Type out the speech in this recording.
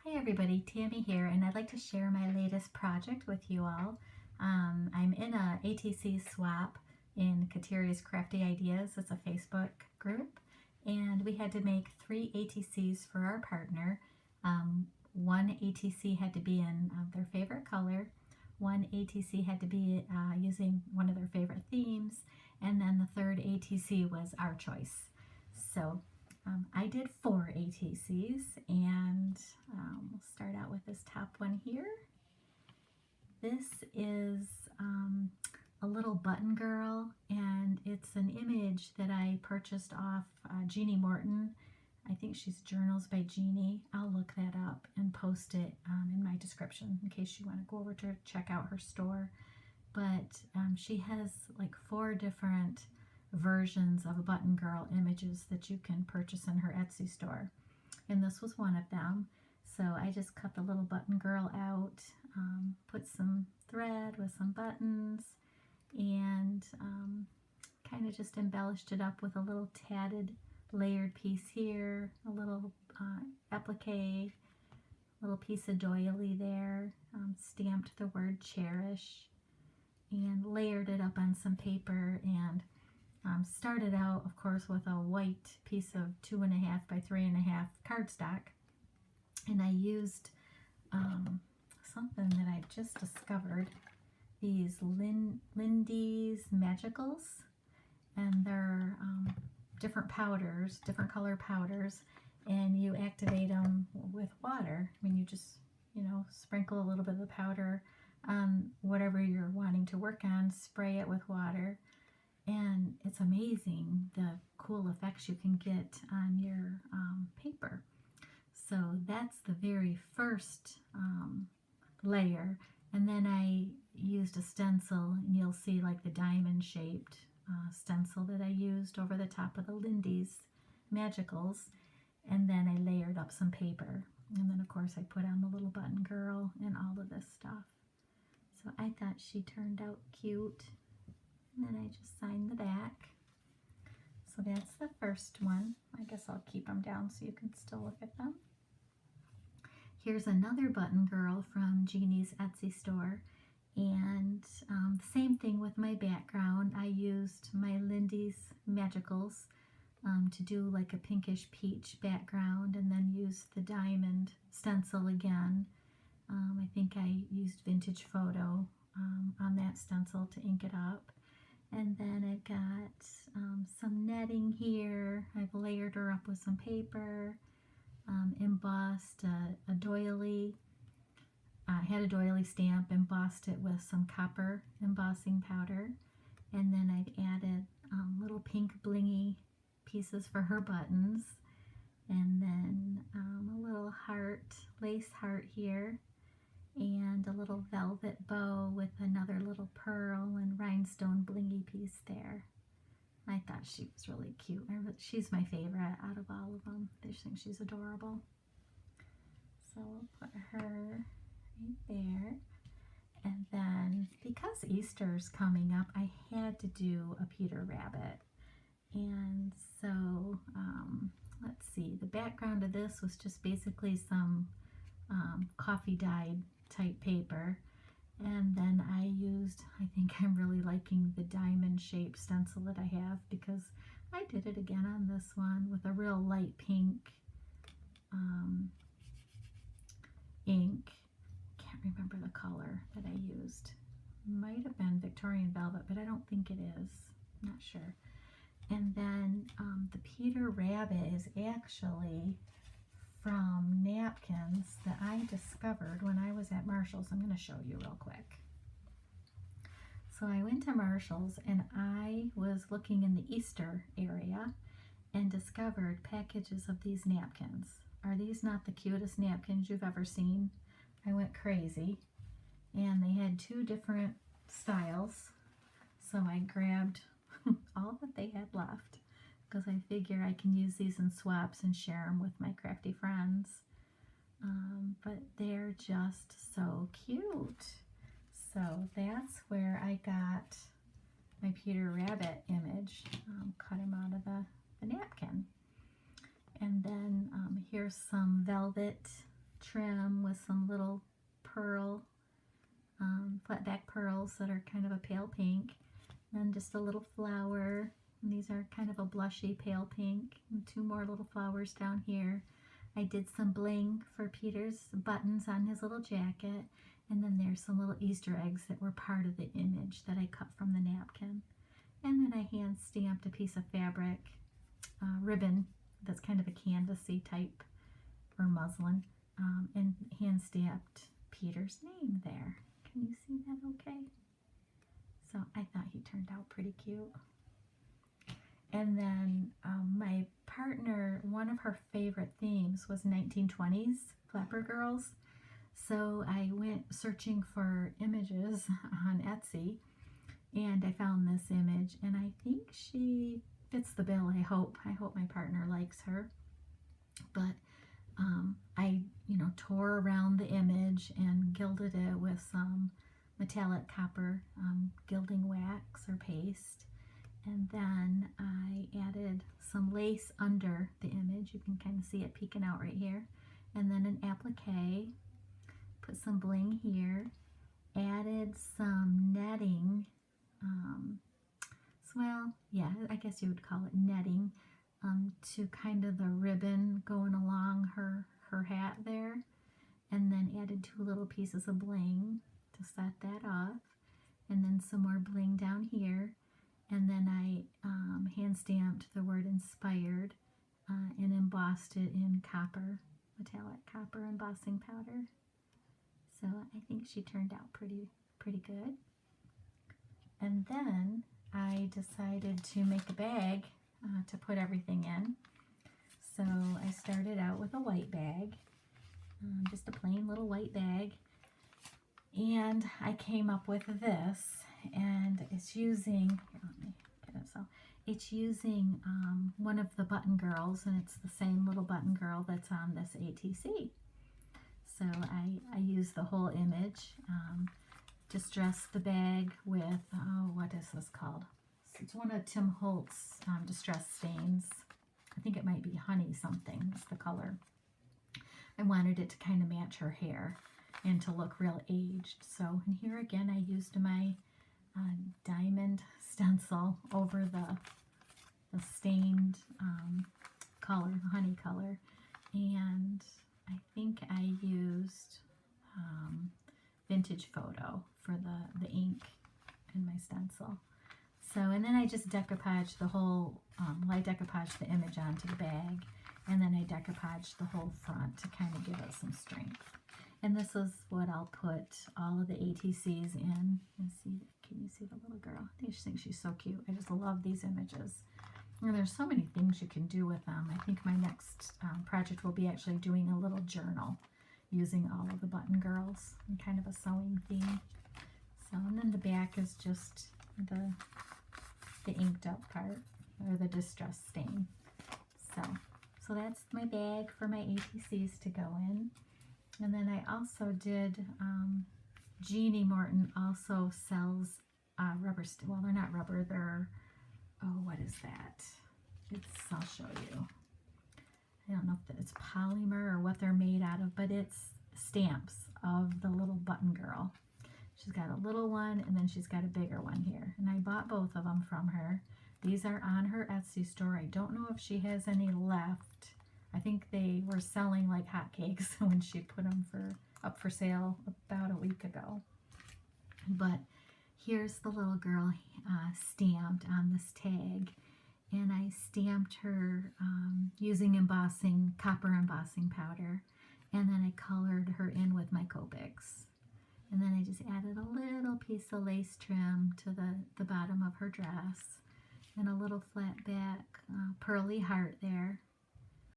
Hi everybody, Tammy here, and I'd like to share my latest project with you all. I'm in a ATC swap in Kateri's Krafty Ideas. It's a Facebook group, and we had to make 3 ATCs for our partner. One ATC had to be in their favorite color, one ATC had to be using one of their favorite themes, and then the third ATC was our choice. So I did 4 ATCs, and we'll start out with this top one here. This is a little button girl, and it's an image that I purchased off Jeannie Morton. I think she's Journals by Jeannie. I'll look that up and post it in my description in case you want to go over to check out her store. But she has like 4 different versions of button girl images that you can purchase in her Etsy store, and this was one of them. So I just cut the little button girl out, put some thread with some buttons, and kind of just embellished it up with a little tatted layered piece here, a little applique, a little piece of doily there, stamped the word cherish, and layered it up on some paper, and started out, of course, with a white piece of 2.5 by 3.5 cardstock, and I used something that I just discovered, these Lindy's Magicals, and they're different powders, different color powders, and you activate them with water. I mean, you just, sprinkle a little bit of the powder on whatever you're wanting to work on, spray it with water, and it's amazing the cool effects you can get on your paper. So that's the very first layer, and then I used a stencil, and you'll see like the diamond shaped stencil that I used over the top of the Lindy's Magicals, and then I layered up some paper, and then of course I put on the little button girl and all of this stuff. So I thought she turned out cute. And then I just signed the back. So that's the first one. I guess I'll keep them down so you can still look at them. Here's another button girl from Jeannie's Etsy store. And same thing with my background. I used my Lindy's Magicals to do like a pinkish peach background, and then used the diamond stencil again. I think I used Vintage Photo on that stencil to ink it up. And then I've got some netting here. I've layered her up with some paper, embossed a doily. I had a doily stamp, embossed it with some copper embossing powder. And then I've added little pink blingy pieces for her buttons. And then a little heart, lace heart here, and a little velvet bow with another little pearl and rhinestone blingy piece there. I thought she was really cute. She's my favorite out of all of them. I just think she's adorable. So we'll put her right there. And then, because Easter's coming up, I had to do a Peter Rabbit. And so, let's see, the background of this was just basically some coffee dyed type paper, and then I used, I think I'm really liking the diamond shaped stencil that I have, because I did it again on this one with a real light pink ink. Can't remember the color that I used. Might have been Victorian Velvet, but I don't think it is. I'm not sure. And then the Peter Rabbit is actually from napkins that I discovered when I was at Marshall's. I'm going to show you real quick. So I went to Marshall's, and I was looking in the Easter area and discovered packages of these napkins. Are these not the cutest napkins you've ever seen? I went crazy, and they had 2 different styles, so I grabbed all that they had left, because I figure I can use these in swaps and share them with my crafty friends. But they're just so cute. So that's where I got my Peter Rabbit image. Cut him out of the napkin. And then here's some velvet trim with some little pearl, flat back pearls that are kind of a pale pink. And then just a little flower. And these are kind of a blushy pale pink. And 2 more little flowers down here. I did some bling for Peter's buttons on his little jacket. And then there's some little Easter eggs that were part of the image that I cut from the napkin. And then I hand stamped a piece of fabric, ribbon that's kind of a canvasy type or muslin, and hand stamped Peter's name there. Can you see that okay? So I thought he turned out pretty cute. And then my partner, one of her favorite themes was 1920s Flapper Girls. So I went searching for images on Etsy, and I found this image, and I think she fits the bill. I hope my partner likes her. But I tore around the image and gilded it with some metallic copper gilding wax or paste, and then I added some lace under the image. You can kind of see it peeking out right here, and then an applique. Put some bling here, added some netting, well, yeah, I guess you would call it netting, to kind of the ribbon going along her hat there, and then added 2 little pieces of bling to set that off, and then some more bling down here, and then I hand stamped the word inspired and embossed it in copper, metallic copper embossing powder. So I think she turned out pretty good. And then I decided to make a bag to put everything in. So I started out with a white bag, just a plain little white bag. And I came up with this, and it's using, here, let me get it. So it's using one of the button girls, and it's the same little button girl that's on this ATC. So I used the whole image, distressed the bag with, what is this called? It's one of Tim Holt's distress stains. I think it might be honey something is the color. I wanted it to kind of match her hair and to look real aged. So, and here again I used my diamond stencil over the stained color, the honey color, and I think I used vintage photo for the ink in my stencil. So, and then I just decoupaged the whole, I decoupaged the image onto the bag, and then I decoupaged the whole front to kind of give it some strength. And this is what I'll put all of the ATCs in. Can you see the little girl? I just think she's so cute. I just love these images. And there's so many things you can do with them. I think my next project will be actually doing a little journal using all of the button girls and kind of a sewing theme. So, and then the back is just the inked up part, or the distress stain. So that's my bag for my ATCs to go in. And then I also did, Jeannie Morton also sells rubber, well, they're not rubber, they're, oh, what is that? I'll show you. I don't know if it's polymer or what they're made out of, but it's stamps of the little button girl. She's got a little one, and then she's got a bigger one here. And I bought both of them from her. These are on her Etsy store. I don't know if she has any left. I think they were selling like hotcakes when she put them up for sale about a week ago. But here's the little girl stamped on this tag. And I stamped her using embossing, copper embossing powder. And then I colored her in with my Copics. And then I just added a little piece of lace trim to the bottom of her dress. And a little flat back pearly heart there